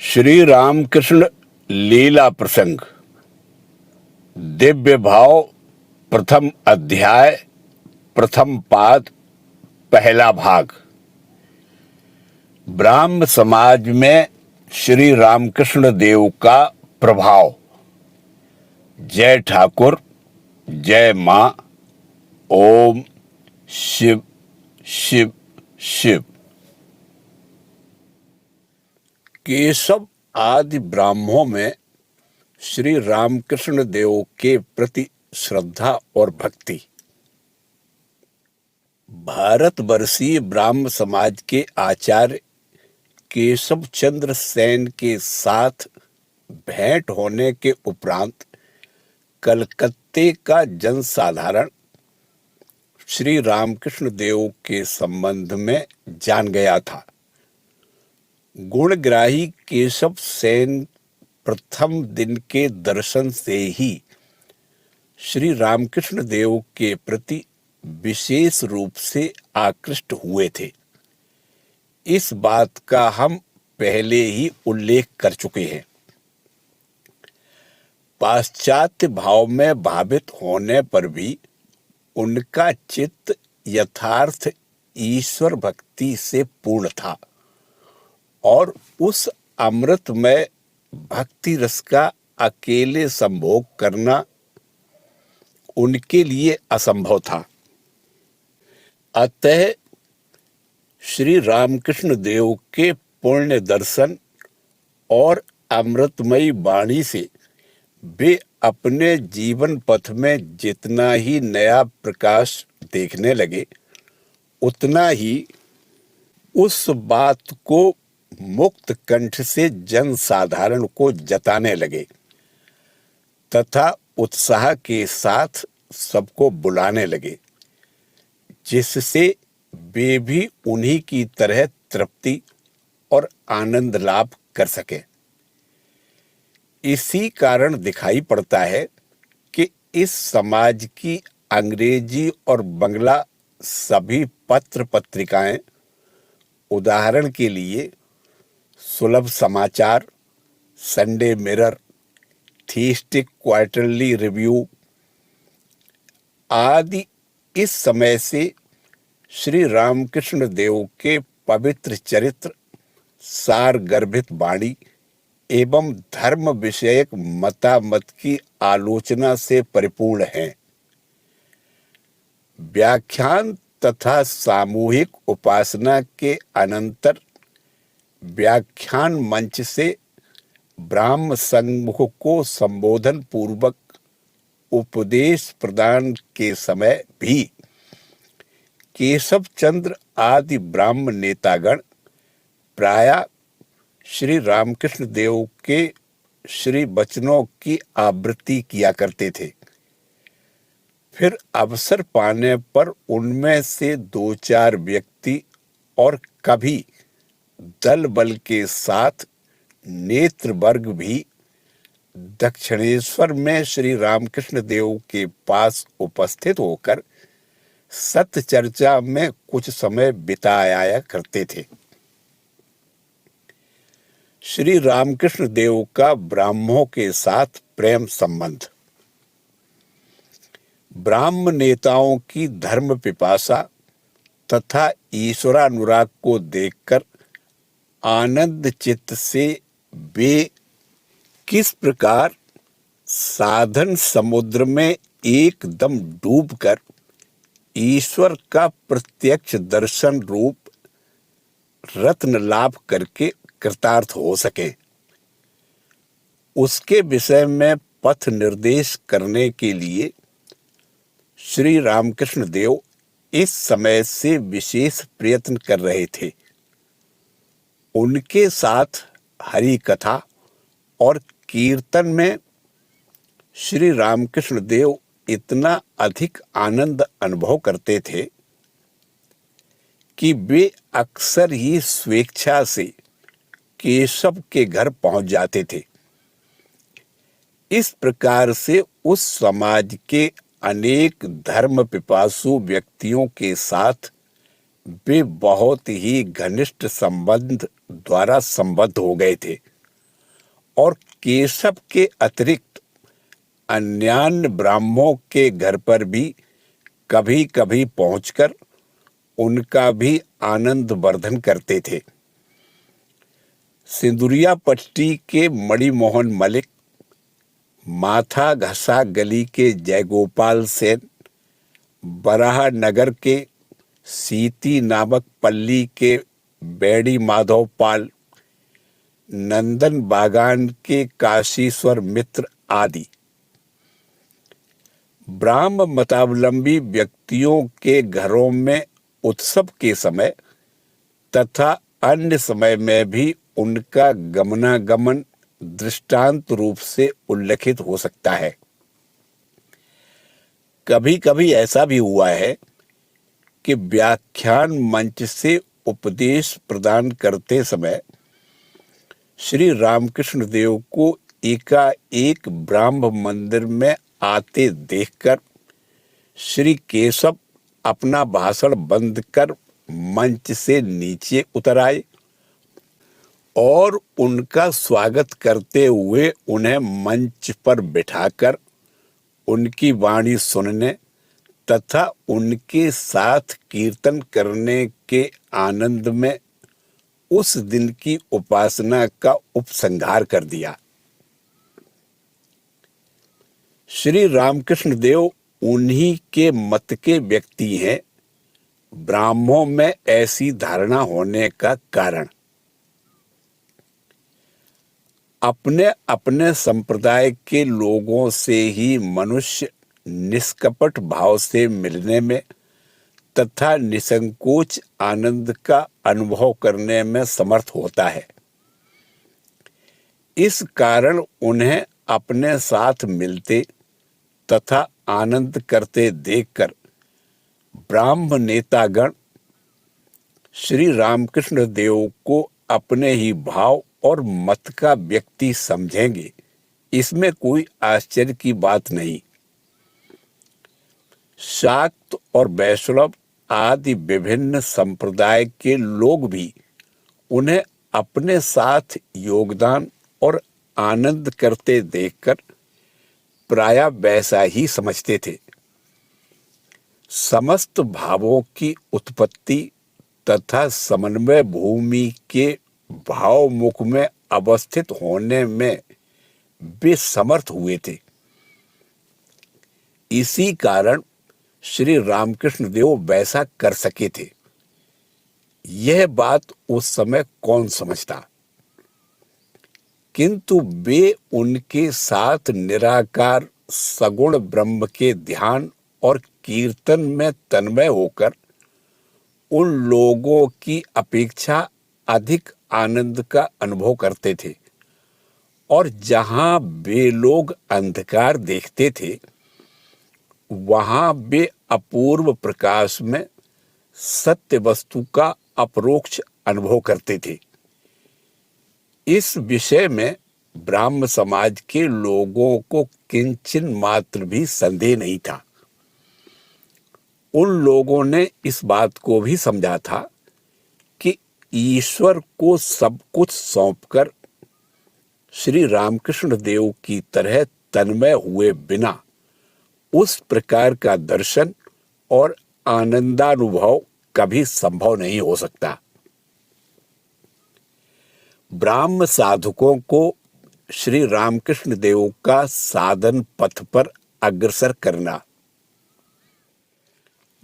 श्री रामकृष्ण लीला प्रसंग दिव्य भाव प्रथम अध्याय प्रथम पाद पहला भाग। ब्राह्म समाज में श्री रामकृष्ण देव का प्रभाव। जय ठाकुर, जय मां, ओम शिव शिव शिव। केशव आदि ब्राह्मणों में श्री रामकृष्ण देव के प्रति श्रद्धा और भक्ति। भारतवर्षीय ब्राह्म समाज के आचार्य केशव चंद्र सेन के साथ भेंट होने के उपरांत कलकत्ते का जनसाधारण श्री रामकृष्ण देव के संबंध में जान गया था। गुणग्राही केशव सेन प्रथम दिन के दर्शन से ही श्री रामकृष्ण देव के प्रति विशेष रूप से आकृष्ट हुए थे। इस बात का हम पहले ही उल्लेख कर चुके हैं। पाश्चात्य भाव में भावित होने पर भी उनका चित्त यथार्थ ईश्वर भक्ति से पूर्ण था और उस अमृतमय भक्ति रस का अकेले संभोग करना उनके लिए असंभव था। अतः श्री रामकृष्ण देव के पुण्य दर्शन और अमृतमयी वाणी से वे अपने जीवन पथ में जितना ही नया प्रकाश देखने लगे, उतना ही उस बात को मुक्त कंठ से जनसाधारण को जताने लगे तथा उत्साह के साथ सबको बुलाने लगे, जिससे वे भी उन्हीं की तरह तृप्ति और आनंद लाभ कर सके। इसी कारण दिखाई पड़ता है कि इस समाज की अंग्रेजी और बंगला सभी पत्र पत्रिकाएं, उदाहरण के लिए सुलभ समाचार, Sunday mirror, theistic quarterly review आदि इस समय से श्री रामकृष्ण देव के पवित्र चरित्र, सार गर्भित वाणी एवं धर्म विषयक मतामत की आलोचना से परिपूर्ण हैं। व्याख्यान तथा सामूहिक उपासना के अनंतर व्याख्यान मंच से ब्राह्म समूह को संबोधन पूर्वक उपदेश प्रदान के समय भी केशव चंद्र आदि ब्राह्म नेतागण प्रायः श्री रामकृष्ण देव के श्री वचनों की आवृत्ति किया करते थे। फिर अवसर पाने पर उनमें से दो चार व्यक्ति और कभी दल बल के साथ नेत्र वर्ग भी दक्षिणेश्वर में श्री रामकृष्ण देव के पास उपस्थित होकर सत्य चर्चा में कुछ समय बिताया करते थे। श्री रामकृष्ण देव का ब्राह्मणों के साथ प्रेम संबंध। ब्राह्म नेताओं की धर्म पिपासा तथा ईश्वरानुराग को देखकर आनंद चित्त से वे किस प्रकार साधन समुद्र में एकदम डूबकर ईश्वर का प्रत्यक्ष दर्शन रूप रत्न लाभ करके कृतार्थ हो सके, उसके विषय में पथ निर्देश करने के लिए श्री रामकृष्ण देव इस समय से विशेष प्रयत्न कर रहे थे। उनके साथ हरि कथा और कीर्तन में श्री रामकृष्ण देव इतना अधिक आनंद अनुभव करते थे कि वे अक्सर ही स्वेच्छा से केशव के घर पहुंच जाते थे। इस प्रकार से उस समाज के अनेक धर्म पिपासु व्यक्तियों के साथ वे बहुत ही घनिष्ठ संबंध द्वारा संबद्ध हो गए थे। और केशव के अतिरिक्त अन्यान्य ब्राह्मणों के घर पर भी कभी कभी पहुंचकर उनका भी आनंद वर्धन करते थे। सिंदुरिया पट्टी के मणिमोहन मलिक, माथा घसा गली के जयगोपाल सेन, बराह नगर के सीती नामक पल्ली के बेड़ी माधव पाल, नंदन बागान के काशीश्वर मित्र आदि ब्राह्म मतावलंबी व्यक्तियों के घरों में उत्सव के समय तथा अन्य समय में भी उनका गमनागमन दृष्टांत रूप से उल्लेखित हो सकता है। कभी कभी ऐसा भी हुआ है कि व्याख्यान मंच से उपदेश प्रदान करते समय श्री रामकृष्ण देव को एकाएक ब्राह्म मंदिर में आते देखकर श्री केशव अपना भाषण बंद कर मंच से नीचे उतर आए और उनका स्वागत करते हुए उन्हें मंच पर बिठाकर उनकी वाणी सुनने तथा उनके साथ कीर्तन करने के आनंद में उस दिन की उपासना का उपसंहार कर दिया। श्री रामकृष्ण देव उन्हीं के मत के व्यक्ति हैं। ब्राह्मणों में ऐसी धारणा होने का कारण अपने अपने संप्रदाय के लोगों से ही मनुष्य निष्कपट भाव से मिलने में तथा निसंकोच आनंद का अनुभव करने में समर्थ होता है। इस कारण उन्हें अपने साथ मिलते तथा आनंद करते देखकर ब्राह्म नेतागण श्री रामकृष्ण देव को अपने ही भाव और मत का व्यक्ति समझेंगे, इसमें कोई आश्चर्य की बात नहीं। शाक्त और वैष्णव आदि विभिन्न संप्रदाय के लोग भी उन्हें अपने साथ योगदान और आनंद करते देखकर प्रायः वैसा ही समझते थे। समस्त भावों की उत्पत्ति तथा समन्वय भूमि के भावमुख में अवस्थित होने में वे समर्थ हुए थे। इसी कारण श्री रामकृष्ण देव वैसा कर सके थे। यह बात उस समय कौन समझता, किंतु वे उनके साथ निराकार सगुण ब्रह्म के ध्यान और कीर्तन में तन्मय होकर उन लोगों की अपेक्षा अधिक आनंद का अनुभव करते थे और जहां वे लोग अंधकार देखते थे वहां वे अपूर्व प्रकाश में सत्य वस्तु का अपरोक्ष अनुभव करते थे। इस विषय में ब्राह्म समाज के लोगों को किंचिन मात्र भी संदेह नहीं था। उन लोगों ने इस बात को भी समझा था कि ईश्वर को सब कुछ सौंपकर श्री रामकृष्ण देव की तरह तन्मय हुए बिना उस प्रकार का दर्शन और आनंदानुभव कभी संभव नहीं हो सकता। ब्राह्म साधकों को श्री रामकृष्ण देव का साधन पथ पर अग्रसर करना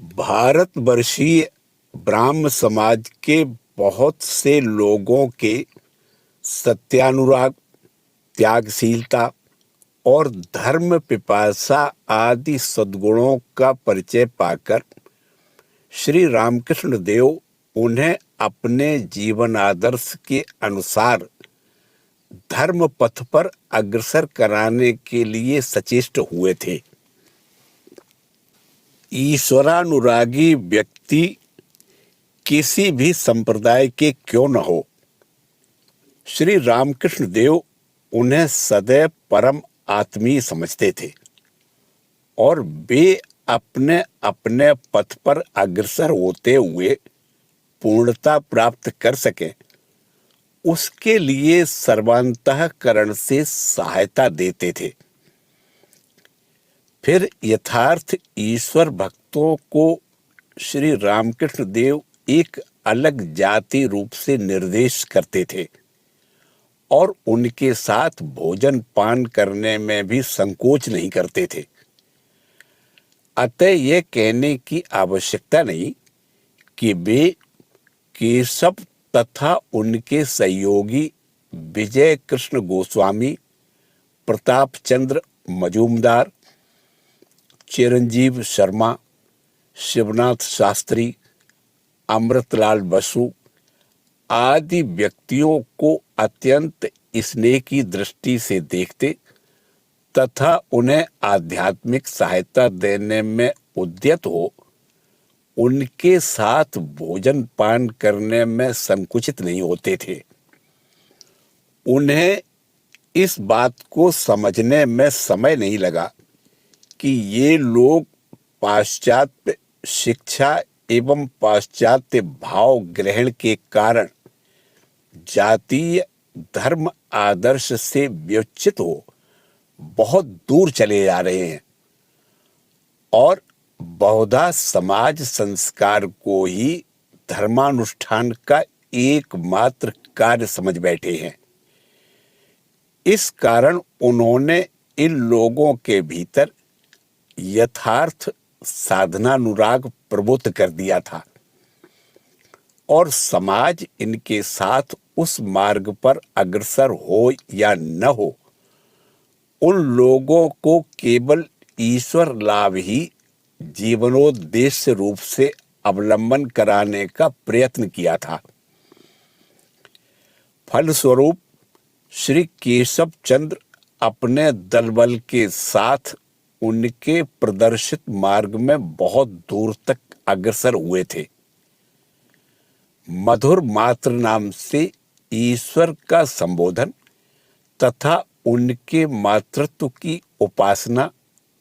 भारतवर्षीय ब्राह्म समाज के बहुत से लोगों के सत्यानुराग, त्यागशीलता और धर्म पिपासा आदि सद्गुणों का परिचय पाकर श्री रामकृष्ण देव उन्हें अपने जीवन आदर्श के अनुसार धर्म पथ पर अग्रसर कराने के लिए सचेष्ट हुए थे। ईश्वरानुरागी व्यक्ति किसी भी संप्रदाय के क्यों न हो, श्री रामकृष्ण देव उन्हें सदैव परम आत्मीय समझते थे और वे अपने अपने पथ पर अग्रसर होते हुए पूर्णता प्राप्त कर सकें उसके लिए सर्वांतःकरण से सहायता देते थे। फिर यथार्थ ईश्वर भक्तों को श्री रामकृष्ण देव एक अलग जाति रूप से निर्देश करते थे और उनके साथ भोजन पान करने में भी संकोच नहीं करते थे। अतः यह कहने की आवश्यकता नहीं कि वे केशव तथा उनके सहयोगी विजय कृष्ण गोस्वामी, प्रताप चंद्र मजूमदार, चिरंजीव शर्मा, शिवनाथ शास्त्री, अमृतलाल बसु आदि व्यक्तियों को अत्यंत स्नेह की दृष्टि से देखते तथा उन्हें आध्यात्मिक सहायता देने में उद्यत हो उनके साथ भोजन पान करने में संकुचित नहीं होते थे। उन्हें इस बात को समझने में समय नहीं लगा कि ये लोग पाश्चात्य शिक्षा एवं पाश्चात्य भाव ग्रहण के कारण जातीय धर्म आदर्श से व्युच्युत हो बहुत दूर चले जा रहे हैं और बहुधा समाज संस्कार को ही धर्मानुष्ठान का एकमात्र कार्य समझ बैठे हैं। इस कारण उन्होंने इन लोगों के भीतर यथार्थ साधनानुराग प्रबुद्ध कर दिया था और समाज इनके साथ उस मार्ग पर अग्रसर हो या न हो, उन लोगों को केवल ईश्वर लाभ ही जीवनोद्देश्य रूप से अवलंबन कराने का प्रयत्न किया था। फलस्वरूप श्री केशव चंद्र अपने दलबल के साथ उनके प्रदर्शित मार्ग में बहुत दूर तक अग्रसर हुए थे। मधुर मात्र नाम से ईश्वर का संबोधन तथा उनके मातृत्व की उपासना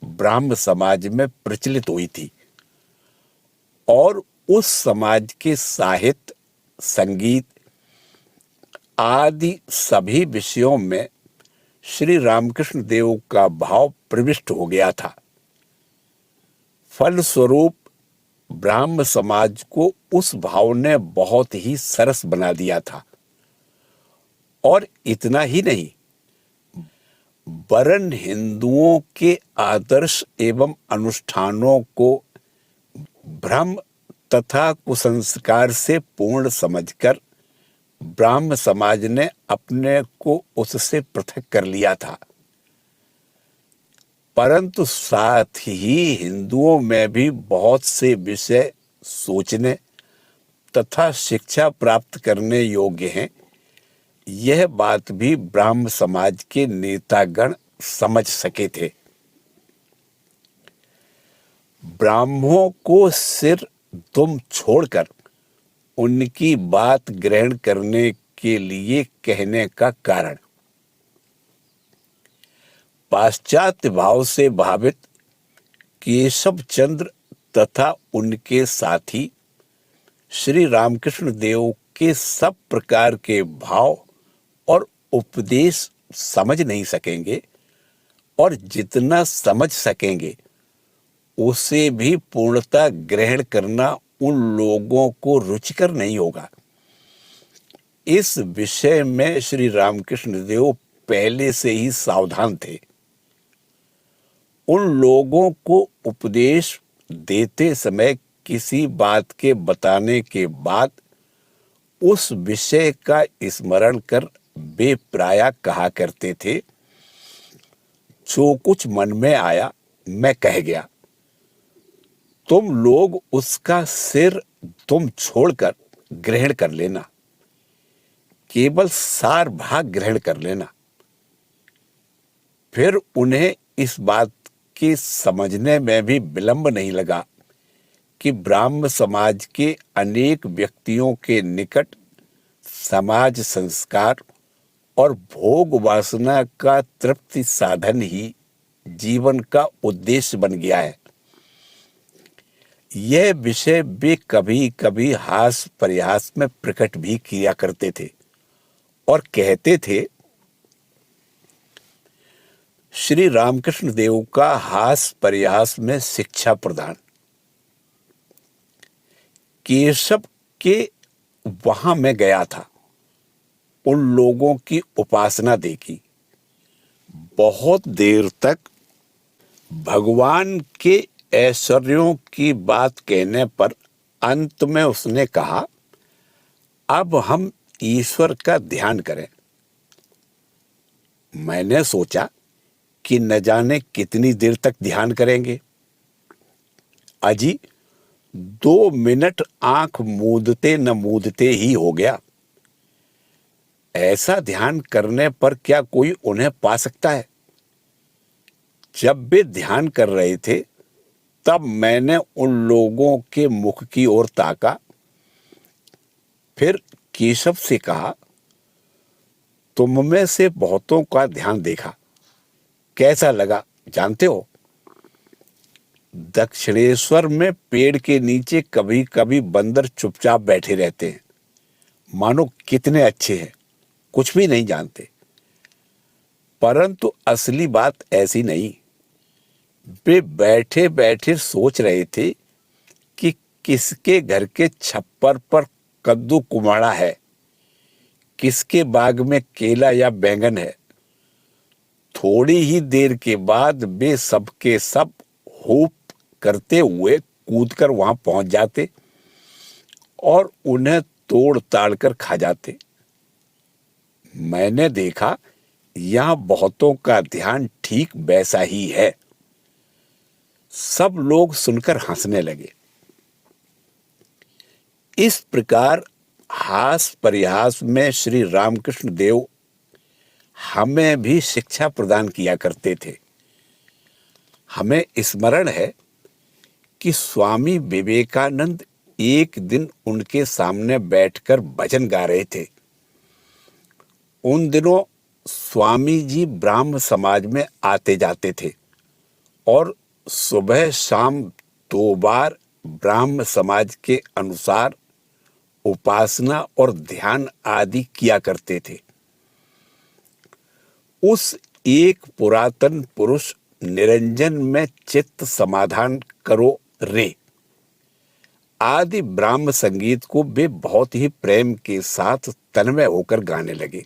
ब्राह्म समाज में प्रचलित हुई थी और उस समाज के साहित्य, संगीत आदि सभी विषयों में श्री रामकृष्ण देव का भाव प्रविष्ट हो गया था। फलस्वरूप ब्राह्म समाज को उस भाव ने बहुत ही सरस बना दिया था और इतना ही नहीं, वरन हिंदुओं के आदर्श एवं अनुष्ठानों को भ्रम तथा कुसंस्कार से पूर्ण समझकर ब्राह्म समाज ने अपने को उससे पृथक कर लिया था। परंतु साथ ही हिंदुओं में भी बहुत से विषय सोचने तथा शिक्षा प्राप्त करने योग्य हैं। यह बात भी ब्राह्म समाज के नेतागण समझ सके थे। ब्राह्मणों को सिर दुम छोड़कर उनकी बात ग्रहण करने के लिए कहने का कारण पाश्चात्य भाव से भावित केशव चंद्र तथा उनके साथी श्री रामकृष्ण देव के सब प्रकार के भाव और उपदेश समझ नहीं सकेंगे और जितना समझ सकेंगे उसे भी पूर्णतः ग्रहण करना उन लोगों को रुचिकर नहीं होगा। इस विषय में श्री रामकृष्ण देव पहले से ही सावधान थे। उन लोगों को उपदेश देते समय किसी बात के बताने के बाद उस विषय का स्मरण कर वे प्रायः कहा करते थे, जो कुछ मन में आया मैं कह गया, तुम लोग उसका सिर तुम छोड़कर ग्रहण कर लेना, केवल सार भाग ग्रहण कर लेना। फिर उन्हें इस बात के समझने में भी विलंब नहीं लगा कि ब्राह्म समाज के अनेक व्यक्तियों के निकट समाज संस्कार और भोग वासना का तृप्ति साधन ही जीवन का उद्देश्य बन गया है। यह विषय वे कभी कभी हास परिहास में प्रकट भी किया करते थे और कहते थे, श्री रामकृष्ण देव का हास परिहास में शिक्षा प्रदान। केशव के वहां मैं गया था, उन लोगों की उपासना देखी। बहुत देर तक भगवान के ऐश्वर्यों की बात कहने पर अंत में उसने कहा, अब हम ईश्वर का ध्यान करें। मैंने सोचा कि न जाने कितनी देर तक ध्यान करेंगे। अजी 2 मिनट आंख मूंदते न मूंदते ही हो गया। ऐसा ध्यान करने पर क्या कोई उन्हें पा सकता है? जब वे ध्यान कर रहे थे तब मैंने उन लोगों के मुख की ओर ताका, फिर केशव से कहा, तुम में से बहुतों का ध्यान देखा, कैसा लगा जानते हो? दक्षिणेश्वर में पेड़ के नीचे कभी कभी बंदर चुपचाप बैठे रहते हैं, मानो कितने अच्छे हैं, कुछ भी नहीं जानते। परंतु असली बात ऐसी नहीं। वे बैठे बैठे सोच रहे थे कि किसके घर के छप्पर पर कद्दू कुमाड़ा है, किसके बाग में केला या बैंगन है। थोड़ी ही देर के बाद वे सबके सब हूप करते हुए कूदकर वहां पहुंच जाते और उन्हें तोड़ ताड़ कर खा जाते। मैंने देखा यहां बहुतों का ध्यान ठीक वैसा ही है। सब लोग सुनकर हंसने लगे। इस प्रकार हास परिहास में श्री रामकृष्ण देव हमें भी शिक्षा प्रदान किया करते थे। हमें स्मरण है कि स्वामी विवेकानंद एक दिन उनके सामने बैठकर भजन गा रहे थे। उन दिनों स्वामी जी ब्राह्म समाज में आते जाते थे और सुबह शाम 2 बार ब्राह्म समाज के अनुसार उपासना और ध्यान आदि किया करते थे। उस एक पुरातन पुरुष निरंजन में चित्त समाधान करो रे आदि ब्राह्म संगीत को वे बहुत ही प्रेम के साथ तन्मय होकर गाने लगे।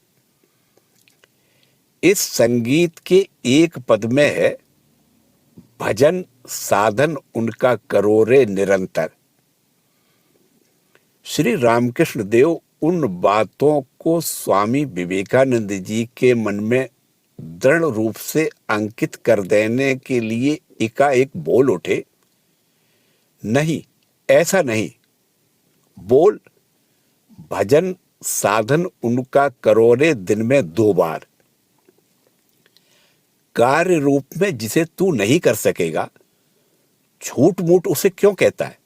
इस संगीत के एक पद में है, भजन साधन उनका करो रे निरंतर। श्री रामकृष्ण देव उन बातों को स्वामी विवेकानंद जी के मन में दृढ़ रूप से अंकित कर देने के लिए एकाएक बोल उठे, नहीं ऐसा नहीं, बोल भजन साधन उनका करो रे दिन में 2 बार। कार्य रूप में जिसे तू नहीं कर सकेगा, झूठ मूठ उसे क्यों कहता है?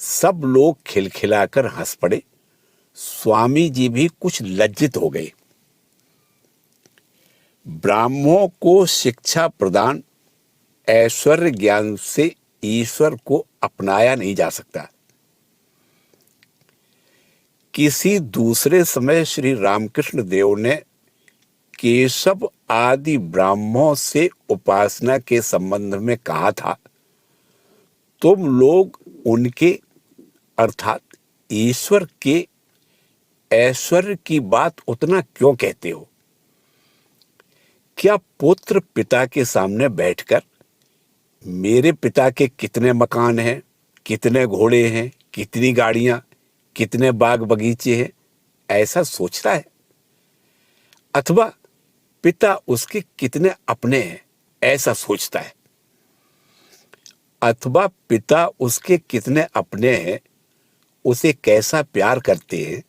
सब लोग खिलखिलाकर हंस पड़े। स्वामी जी भी कुछ लज्जित हो गए। ब्राह्मणों को शिक्षा प्रदान ऐश्वर्य ज्ञान से ईश्वर को अपनाया नहीं जा सकता। किसी दूसरे समय श्री रामकृष्ण देव ने केशव आदि ब्राह्मणों से उपासना के संबंध में कहा था, तुम लोग उनके अर्थात ईश्वर के ऐश्वर्य की बात उतना क्यों कहते हो? क्या पुत्र पिता के सामने बैठकर मेरे पिता के कितने मकान हैं, कितने घोड़े हैं, कितनी गाड़ियां, कितने बाग बगीचे हैं, ऐसा सोचता है? अथवा पिता उसके कितने अपने हैं, ऐसा सोचता है? अथवा पिता उसके कितने अपने हैं, उसे कैसा प्यार करते हैं,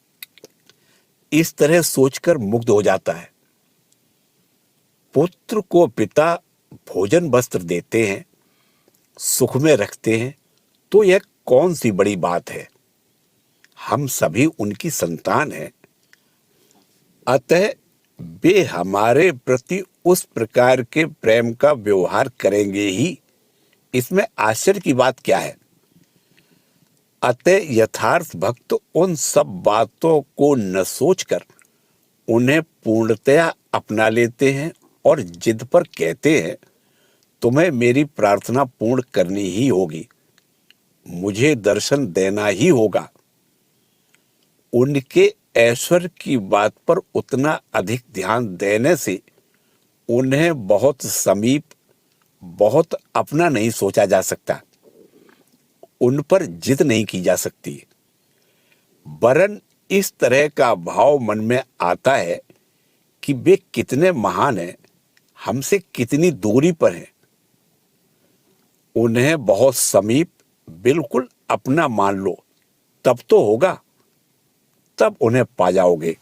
इस तरह सोचकर मुग्ध हो जाता है। पुत्र को पिता भोजन वस्त्र देते हैं, सुख में रखते हैं, तो यह कौन सी बड़ी बात है? हम सभी उनकी संतान हैं। अतः वे हमारे प्रति उस प्रकार के प्रेम का व्यवहार करेंगे ही, इसमें आश्चर्य की बात क्या है? अतः यथार्थ भक्त उन सब बातों को न सोचकर उन्हें पूर्णतया अपना लेते हैं और जिद पर कहते हैं, तुम्हें मेरी प्रार्थना पूर्ण करनी ही होगी, मुझे दर्शन देना ही होगा। उनके ऐश्वर्य की बात पर उतना अधिक ध्यान देने से उन्हें बहुत समीप, बहुत अपना नहीं सोचा जा सकता, उन पर जिद नहीं की जा सकती। वरन इस तरह का भाव मन में आता है कि वे कितने महान हैं, हमसे कितनी दूरी पर हैं। उन्हें बहुत समीप, बिल्कुल अपना मान लो, तब तो होगा, तब उन्हें पा जाओगे।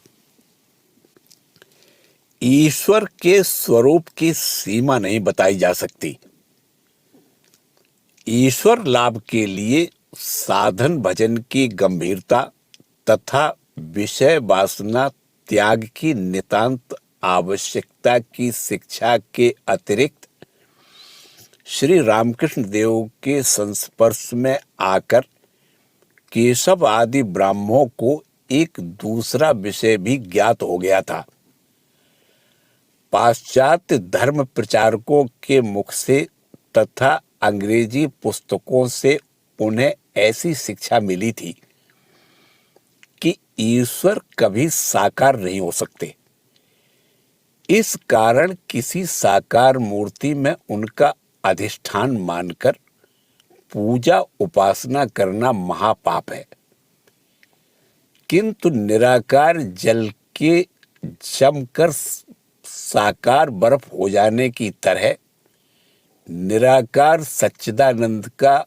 ईश्वर के स्वरूप की सीमा नहीं बताई जा सकती। ईश्वर लाभ के लिए साधन भजन की गंभीरता तथा विषय वासना त्याग की नितांत आवश्यकता की शिक्षा के अतिरिक्त श्री रामकृष्ण देव के संस्पर्श में आकर केशव आदि ब्राह्मणों को एक दूसरा विषय भी ज्ञात हो गया था। पाश्चात्य धर्म प्रचारकों के मुख से तथा अंग्रेजी पुस्तकों से उन्हें ऐसी शिक्षा मिली थी कि ईश्वर कभी साकार नहीं हो सकते। इस कारण किसी साकार मूर्ति में उनका अधिष्ठान मानकर पूजा उपासना करना महापाप है। किंतु निराकार जल के जमकर साकार बर्फ हो जाने की तरह निराकार सच्चिदानंद का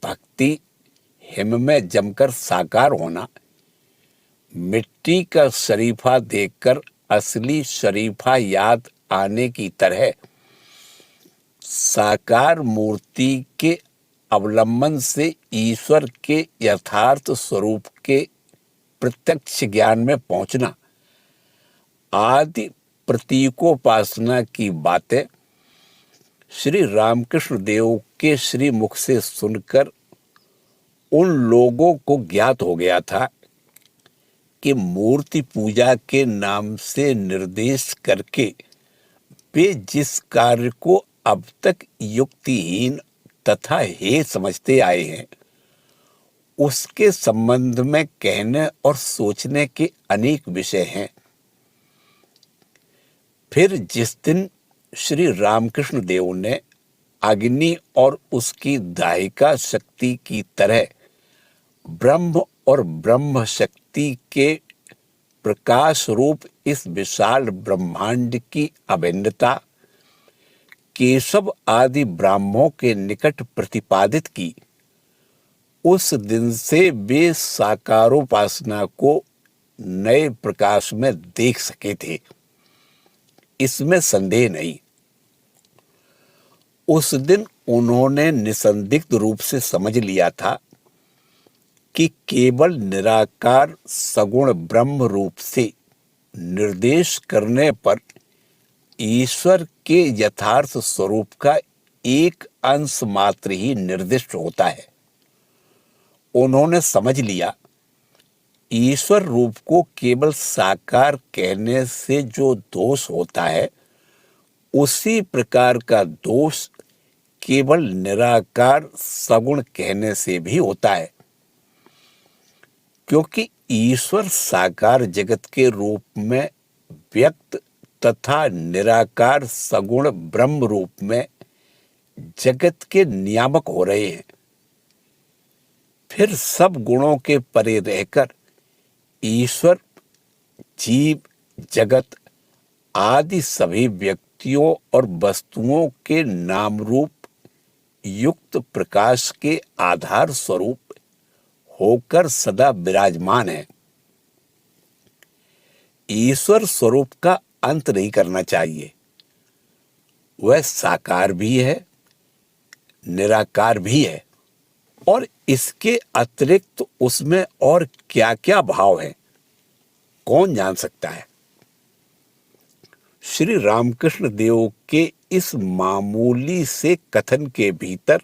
भक्ति हिम में जमकर साकार होना, मिट्टी का शरीफा देखकर असली शरीफा याद आने की तरह साकार मूर्ति के अवलंबन से ईश्वर के यथार्थ स्वरूप के प्रत्यक्ष ज्ञान में पहुंचना आदि प्रतीकोपासना की बातें श्री रामकृष्ण देव के श्री मुख से सुनकर उन लोगों को ज्ञात हो गया था कि मूर्ति पूजा के नाम से निर्देश करके वे जिस कार्य को अब तक युक्तिहीन तथा हे समझते आए हैं, उसके संबंध में कहने और सोचने के अनेक विषय हैं। फिर जिस दिन श्री रामकृष्ण देव ने अग्नि और उसकी दाहिका शक्ति की तरह ब्रह्म और ब्रह्म शक्ति के प्रकाश रूप इस विशाल ब्रह्मांड की अभिन्नता केशव आदि ब्राह्मणों के निकट प्रतिपादित की, उस दिन से वे साकारोपासना को नए प्रकाश में देख सके थे, इसमें संदेह नहीं। उस दिन उन्होंने निसंदिग्ध रूप से समझ लिया था कि केवल निराकार सगुण ब्रह्म रूप से निर्देश करने पर ईश्वर के यथार्थ स्वरूप का एक अंश मात्र ही निर्दिष्ट होता है। उन्होंने समझ लिया, ईश्वर रूप को केवल साकार कहने से जो दोष होता है, उसी प्रकार का दोष केवल निराकार सगुण कहने से भी होता है। क्योंकि ईश्वर साकार जगत के रूप में व्यक्त तथा निराकार सगुण ब्रह्म रूप में जगत के नियामक हो रहे हैं। फिर सब गुणों के परे रहकर ईश्वर, जीव, जगत आदि सभी व्यक्तियों और वस्तुओं के नाम रूप युक्त प्रकाश के आधार स्वरूप होकर सदा विराजमान है। ईश्वर स्वरूप का अंत नहीं करना चाहिए। वह साकार भी है, निराकार भी है, और इसके अतिरिक्त उसमें और क्या क्या भाव है, कौन जान सकता है। श्री रामकृष्ण देव के इस मामूली से कथन के भीतर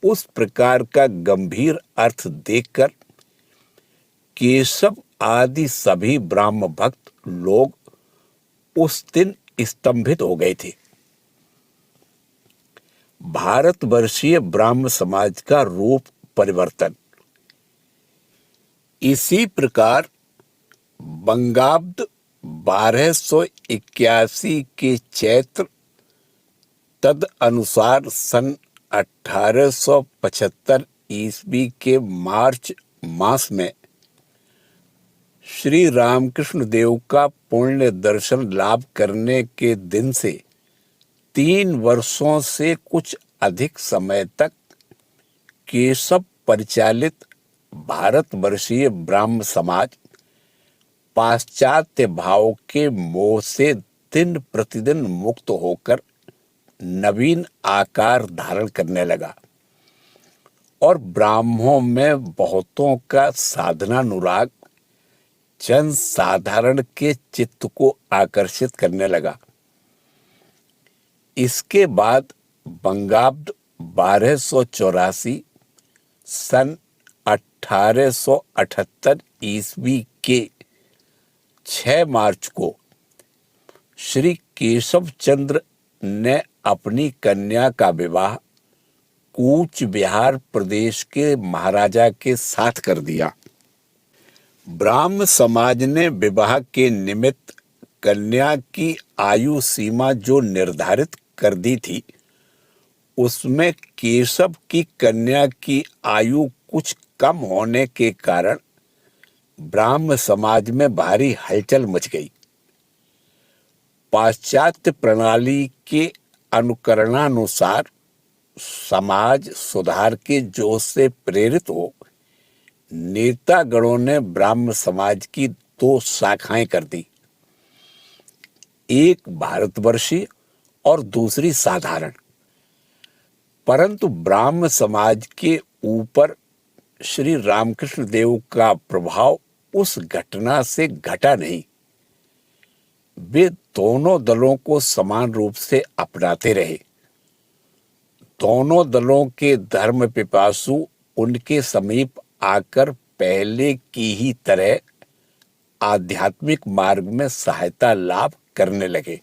उस प्रकार का गंभीर अर्थ देखकर केशव आदि सभी ब्राह्म भक्त लोग उस दिन स्तंभित हो गए थे। भारतवर्षीय ब्राह्म समाज का रूप परिवर्तन। इसी प्रकार बंगाब्द 1281 के चैत्र तद अनुसार सन 1875 ईस्वी के मार्च मास में श्री रामकृष्ण देव का पुण्य दर्शन लाभ करने के दिन से 3 वर्षों से कुछ अधिक समय तक केशव परिचालित भारतवर्षीय ब्राह्म समाज पाश्चात्य भाव के मोह से दिन प्रतिदिन मुक्त होकर नवीन आकार धारण करने लगा और ब्राह्मणों में बहुतों का साधनानुराग जन साधारण के चित्त को आकर्षित करने लगा। इसके बाद बंगाब्द 1284 सन 1878 ईस्वी के 6 मार्च को श्री केशव चंद्र ने अपनी कन्या का विवाह कूच बिहार प्रदेश के महाराजा के साथ कर दिया। ब्राह्म समाज ने विवाह के निमित्त कन्या की आयु सीमा जो निर्धारित कर दी थी, उसमें केशव की कन्या की आयु कुछ कम होने के कारण ब्राह्म समाज में भारी हलचल मच गई। पाश्चात्य प्रणाली के अनुकरणानुसार समाज सुधार के जोश से प्रेरित हो नेतागणों ने ब्राह्म समाज की 2 शाखाएं कर दी, एक भारतवर्षीय और दूसरी साधारण। परंतु ब्राह्म समाज के ऊपर श्री रामकृष्ण देव का प्रभाव उस घटना से घटा नहीं। वे दोनों दलों को समान रूप से अपनाते रहे। दोनों दलों के धर्म पिपासु उनके समीप आकर पहले की ही तरह आध्यात्मिक मार्ग में सहायता लाभ करने लगे।